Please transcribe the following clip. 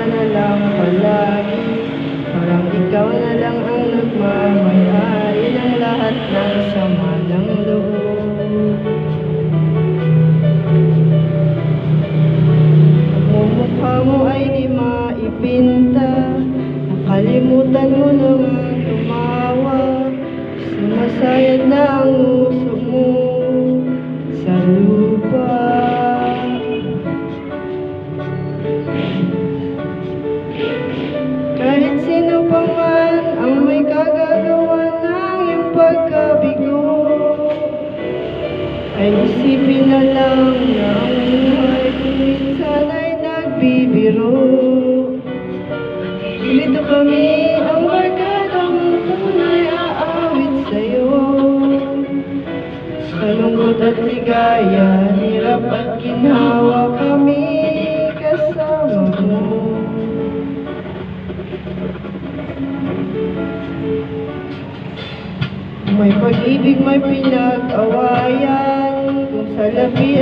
na lang palagi. Parang ikaw na lang ang nagmamayari ng lahat ng sama ng loob. Pagmumukha mo ay di maipinta, nakalimutan mo naman tumawa. Sumasayad na ang uso mo sa lupa. Kahit sino pa man ang may kagagawa ng iyong pagkabigo, ay isipin na lang na ang buhay kung minsan ay nagbibiro. Dito kami ang barkadang tunay aawit sa'yo. Sa lungkot at ligaya, hirap at ginhawa, kami kasama mo. May pag-ibig, may pinag-awayan, kung sa labi